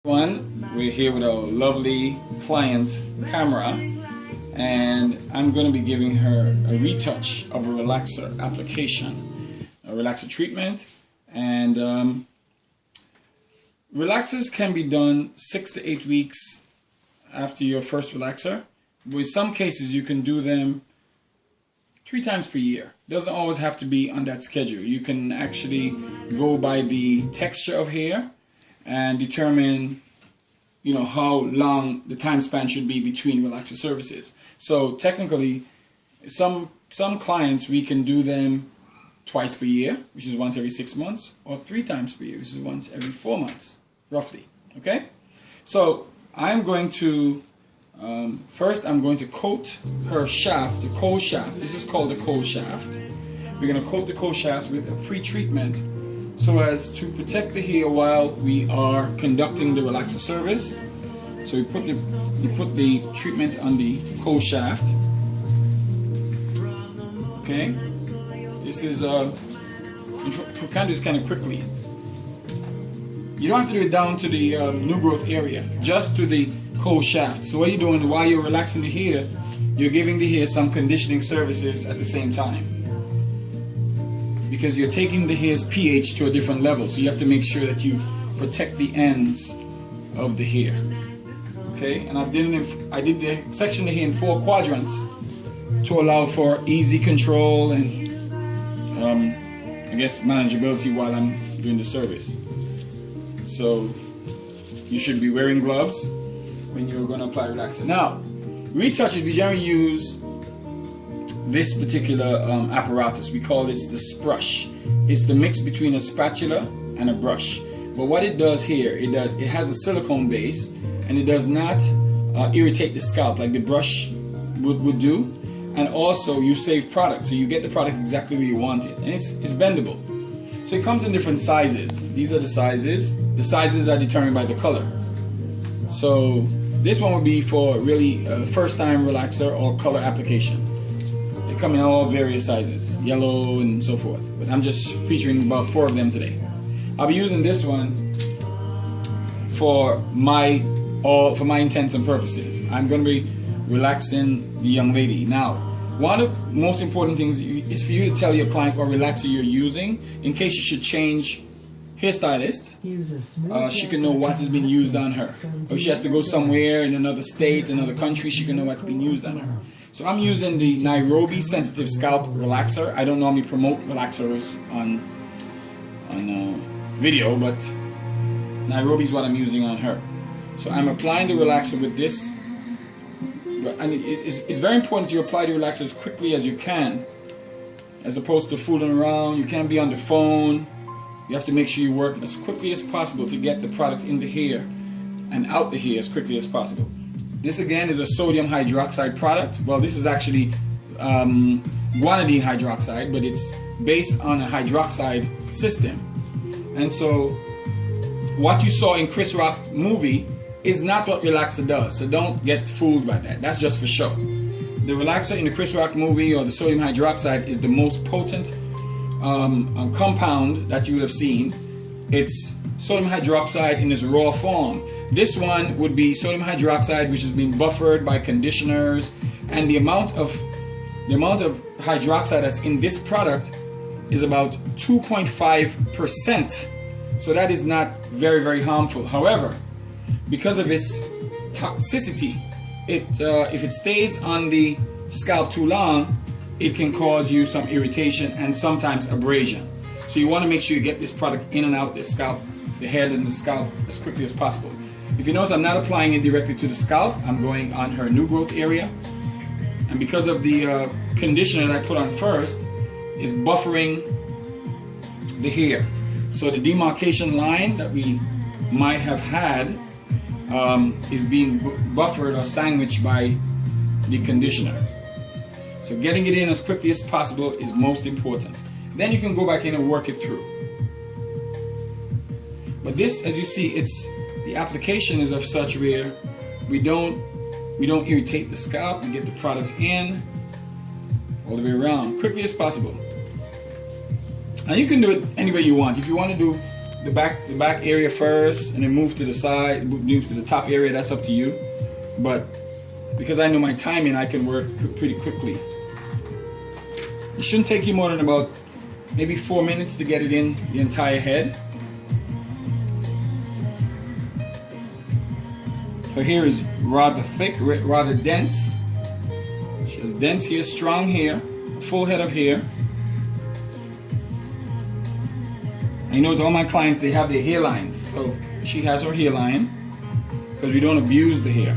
We're here with our lovely client Camera, and I'm going to be giving her a retouch of a relaxer application, a relaxer treatment. And relaxers can be done 6 to 8 weeks after your first relaxer. With some cases you can do them 3 times per year. Doesn't always have to be on that schedule. You can actually go by the texture of hair and determine, you know, how long the time span should be between relaxer services. So technically, some clients, we can do them twice per year, which is once every 6 months, or 3 times per year, which is once every 4 months, roughly. Okay? So I'm going to first I'm going to coat her shaft, the cold shaft. This is called the cold shaft. We're going to coat the cold shaft with a pre-treatment so as to protect the hair while we are conducting the relaxer service. So you put the treatment on the cold shaft. Okay, this is you can do this kind of quickly. You don't have to do it down to the new growth area, just to the cold shaft. So what you're doing while you're relaxing the hair, you're giving the hair some conditioning services at the same time, because you're taking the hair's pH to a different level. So you have to make sure that you protect the ends of the hair. Okay, and I did the section of the hair in 4 quadrants to allow for easy control and I guess manageability while I'm doing the service. So you should be wearing gloves when you're going to apply relaxer. Now, retouches, we generally use this particular apparatus. We call this the Sprush. It's the mix between a spatula and a brush. But what it does here, it has a silicone base, and it does not irritate the scalp like the brush would do. And also you save product, so you get the product exactly where you want it. And it's bendable. So it comes in different sizes. These are the sizes. The sizes are determined by the color. So this one would be for really first time relaxer or color application. They come in all various sizes, yellow and so forth. But I'm just featuring about 4 of them today. I'll be using this one for my intents and purposes. I'm going to be relaxing the young lady. Now, one of the most important things is for you to tell your client what relaxer you're using in case you should change hairstylist. She can know what has been used on her. Or if she has to go somewhere in another state, another country, she can know what's been used on her. So I'm using the Nairobi Sensitive Scalp Relaxer. I don't normally promote relaxers on video, but Nairobi is what I'm using on her. So I'm applying the relaxer with this. And it's very important to apply the relaxer as quickly as you can, as opposed to fooling around. You can't be on the phone. You have to make sure you work as quickly as possible to get the product in the hair and out the hair as quickly as possible. This again is a sodium hydroxide product. Well, this is actually guanidine hydroxide, but it's based on a hydroxide system. And so what you saw in Chris Rock's movie is not what relaxer does. So don't get fooled by that. That's just for show. The relaxer in the Chris Rock movie, or the sodium hydroxide, is the most potent compound that you would have seen. It's sodium hydroxide in its raw form. This one would be sodium hydroxide which has been buffered by conditioners, and the amount of hydroxide that's in this product is about 2.5%. So that is not very, very harmful. However, because of its toxicity, if it stays on the scalp too long, it can cause you some irritation and sometimes abrasion. So you want to make sure you get this product in and out the scalp, the head and the scalp, as quickly as possible. If you notice, I'm not applying it directly to the scalp. I'm going on her new growth area. And because of the conditioner that I put on first is buffering the hair. So the demarcation line that we might have had is being buffered or sandwiched by the conditioner. So getting it in as quickly as possible is most important. Then you can go back in and work it through. But this, as you see, the application is of such where we don't irritate the scalp. We get the product in all the way around, quickly as possible. And you can do it any way you want. If you want to do the back area first and then move to the side, move to the top area, that's up to you. But because I know my timing, I can work pretty quickly. It shouldn't take you more than about maybe 4 minutes to get it in the entire head. Her hair is rather thick, rather dense. She has dense hair, strong hair, full head of hair. And you notice all my clients, they have their hairlines. So she has her hairline because we don't abuse the hair.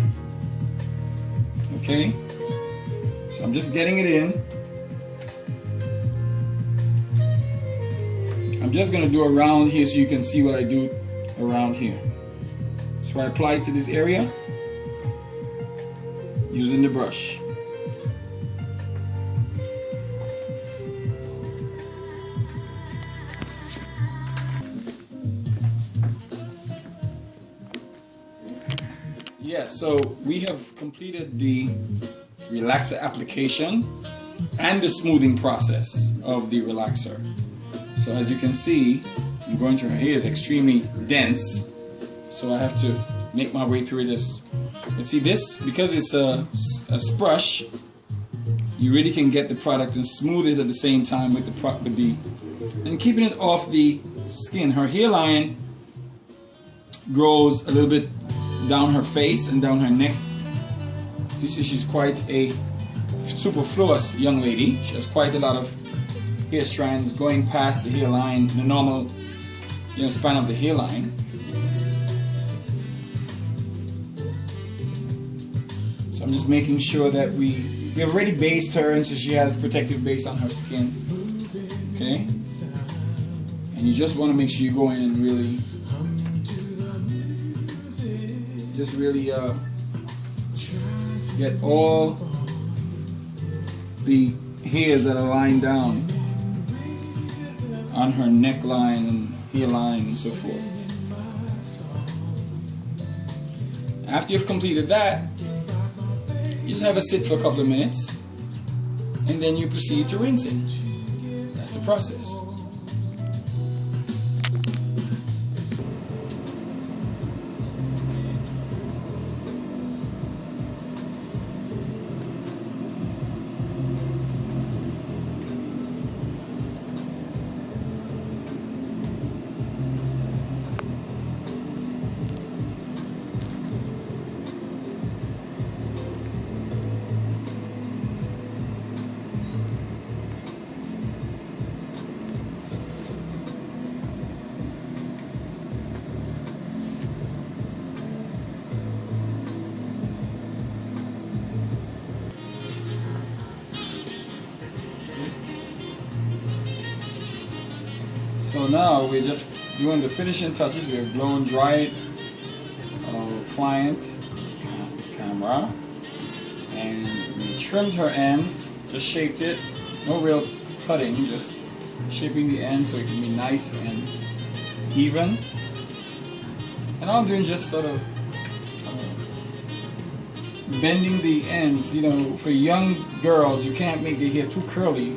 Okay? So I'm just getting it in. I'm just going to do around here so you can see what I do around here. So I apply it to this area using the brush. Yes, so we have completed the relaxer application and the smoothing process of the relaxer. So as you can see, I'm going through her hair is extremely dense, so I have to make my way through this. But see this, because it's a Sprush, you really can get the product and smooth it at the same time with and keeping it off the skin. Her hairline grows a little bit down her face and down her neck. You see she's quite a superfluous young lady. She has quite a lot of hair strands going past the hairline, the normal span of the hairline. So I'm just making sure that we have already based her, and so she has protective base on her skin. Okay? And you just want to make sure you go in and really get all the hairs that are lying down on her neckline and hairline and so forth. After you've completed that, you just have it sit for a couple of minutes and then you proceed to rinsing. That's the process. So now we're just doing the finishing touches. We have blown dried our client camera, and we trimmed her ends, just shaped it, no real cutting, just shaping the ends so it can be nice and even. And all I'm doing just sort of bending the ends. For young girls, you can't make their hair too curly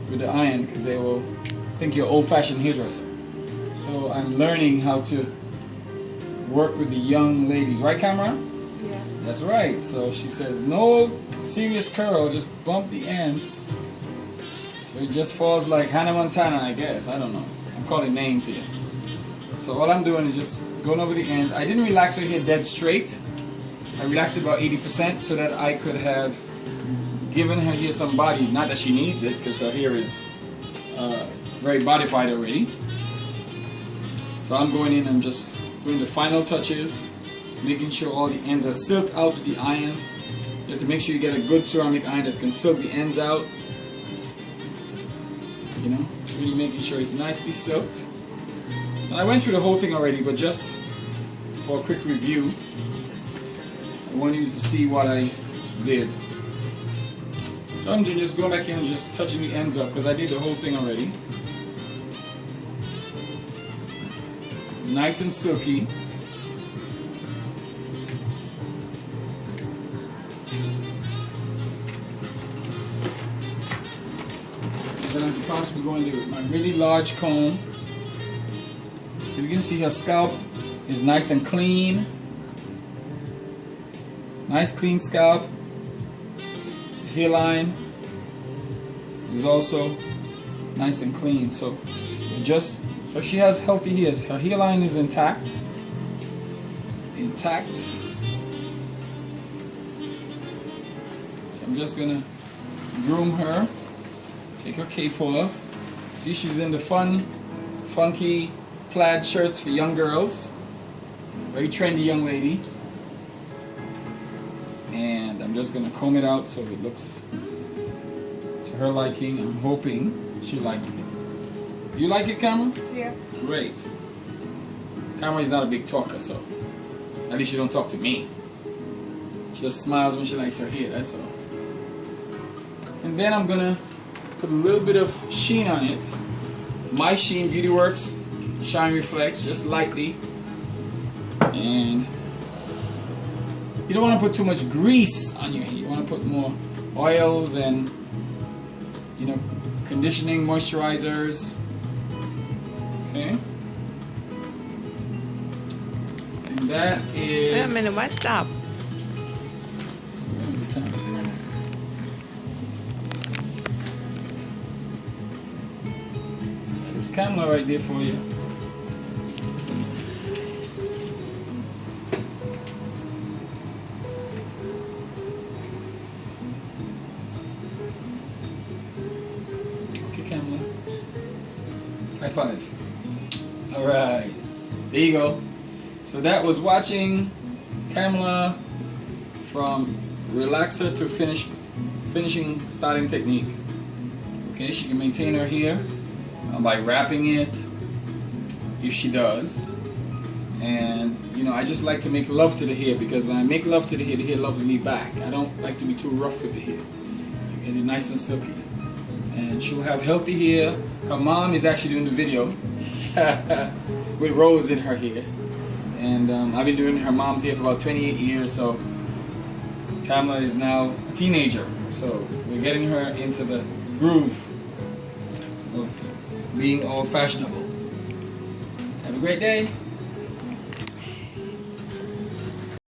with the iron because they will think you're old-fashioned hairdresser. So I'm learning how to work with the young ladies, right, camera? Yeah. That's right. So she says no serious curl, just bump the ends. So it just falls like Hannah Montana, I guess. I don't know. I'm calling names here. So all I'm doing is just going over the ends. I didn't relax her hair dead straight. I relaxed it about 80% so that I could have given her hair some body. Not that she needs it, because her hair is very bodified already. So I'm going in and just doing the final touches, making sure all the ends are silked out with the iron. You have to make sure you get a good ceramic iron that can silk the ends out. Really making sure it's nicely silked. And I went through the whole thing already, but just for a quick review, I want you to see what I did. So I'm just going back in and just touching the ends up because I did the whole thing already. Nice and silky. Then I'm possibly going to do my really large comb You can see her scalp is nice and clean. Nice clean scalp. The hairline is also nice and clean. So she has healthy hairs. Her hairline is intact. So I'm just gonna groom her. Take her cape off. See, she's in the funky plaid shirts for young girls. Very trendy young lady. And I'm just gonna comb it out so it looks to her liking. I'm hoping she likes it. You like it, Cameron? Yeah. Great. Cameron is not a big talker, so at least she don't talk to me. She just smiles when she likes her hair, that's all. And then I'm gonna put a little bit of sheen on it. My Sheen Beauty Works Shine Reflex, just lightly. And you don't want to put too much grease on your hair. You want to put more oils and, you know, conditioning moisturizers. Okay. And that is... Wait a minute, why stop? There's Kamala right there for you. Okay, Kamala. High five. Alright. There you go. So that was watching Kamala from relaxer to finishing starting technique. Okay, she can maintain her hair by wrapping it if she does. And you know, I just like to make love to the hair, because when I make love to the hair loves me back. I don't like to be too rough with the hair. I get it nice and silky. And she'll have healthy hair. Her mom is actually doing the video with Rose in her hair. And I've been doing her mom's hair for about 28 years, so Kamala is now a teenager. So we're getting her into the groove of being all fashionable. Have a great day.